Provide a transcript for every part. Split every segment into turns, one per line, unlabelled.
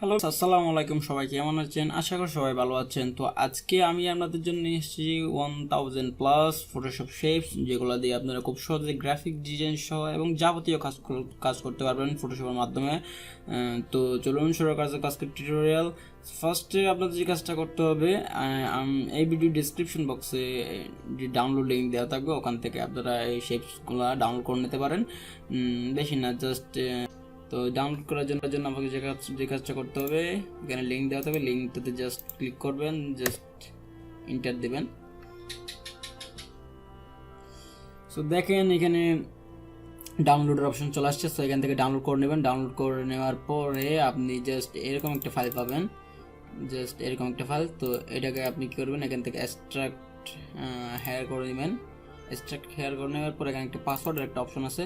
Hello, আসসালামু আলাইকুম। সবাই কেমন আছেন? আশা করি সবাই ভালো আছেন। তো আজকে আমি আপনাদের জন্য নিয়ে এসেছি 1000+ ফটোশপ শেপস, যেগুলো দিয়ে আপনারা খুব সহজে গ্রাফিক ডিজাইন সহ এবং যাবতীয় কাজ করতে পারবেন ফটোশপের মাধ্যমে। তো চলুন শুরু করা যাক আজকের টিউটোরিয়াল। ফার্স্টে আপনাদের যে কাজটা করতে হবে, এই ভিডিও ডিসক্রিপশন বক্সে যে ডাউনলোড লিঙ্ক দেওয়া থাকবে, ওখান থেকে আপনারা এই শেপসগুলো ডাউনলোড করে নিতে পারেন। বেশি না, জাস্ট তো ডাউনলোড করার জন্য আমাকে যে কাজটা করতে হবে, এখানে লিঙ্ক দেওয়া থাকবে, লিঙ্কটাতে জাস্ট ক্লিক করবেন, জাস্ট ইন্টার দেবেন। সো দেখেন এখানে ডাউনলোডের অপশন চলে আসছে। সো এখান থেকে ডাউনলোড করে নেবেন। ডাউনলোড করে নেওয়ার পরে আপনি জাস্ট এরকম একটা ফাইল পাবেন, জাস্ট এরকম একটা ফাইল। তো এটাকে আপনি কী করবেন, এখান থেকে এক্সট্রাক্ট হেয়ার করে নেবেন। এক্সট্রাক্ট হেয়ার করে নেওয়ার পর এখানে একটা পাসওয়ার্ডের একটা অপশন আছে।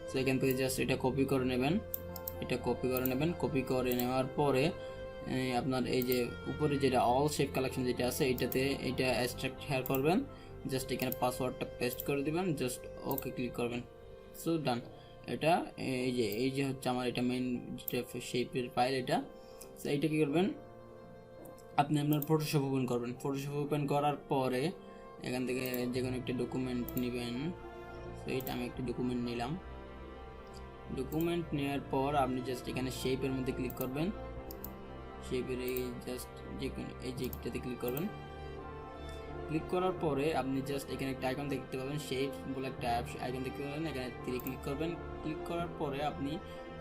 সো এখান থেকে জাস্ট এটা কপি করে নেবেন। কপি করে নেওয়ার পরে আপনার এই যে উপরে যেটা অল শেপ কালেকশন যেটা আছে, এটা এক্সট্রাক্ট হেয়ার করবেন। জাস্ট এখানে পাসওয়ার্ডটা পেস্ট করে দিবেন, জাস্ট ওকে ক্লিক করবেন। সো ডান। এটা এই যে হচ্ছে আমার এটা মেইন শেপের ফাইল এটা। সো এইটা কী করবেন, আপনি আপনার ফটোশপ ওপেন করবেন। ফটোশপ ওপেন করার পরে এখান থেকে যে কোনো একটা ডকুমেন্ট নেবেন। সো এইটা আমি একটা ডকুমেন্ট নিলাম। ডকুমেন্ট নেওয়ার পর আপনি জাস্ট এখানে শেপের মধ্যে ক্লিক করবেন। শেপের এই জাস্ট যে কোনো এই যেটাতে ক্লিক করবেন। ক্লিক করার পরে আপনি জাস্ট এখানে একটা আইকন দেখতে পাবেন, শেপস বলে একটা আইকন দেখতে পাবেন। এখানে ক্লিক করবেন। ক্লিক করার পরে আপনি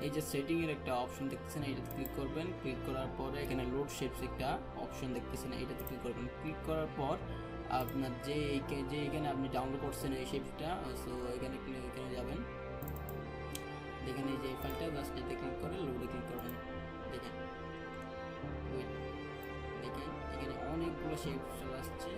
এই যে সেটিংয়ের একটা অপশন দেখতেছেন, এইটাতে ক্লিক করবেন। ক্লিক করার পরে এখানে লোড শেপস একটা অপশন দেখতেছেন, এইটাতে ক্লিক করবেন। ক্লিক করার পর আপনার যে এখানে আপনি ডাউনলোড করছেন এই শেপসটা, সো এখানে যাবেন। দেখেন এই যে এই ফাইলটা, জাস্ট এতে ক্লিক করে লোডে ক্লিক করবেন। দেখেন এখানে অনেকগুলো শেপ চলে আসছে।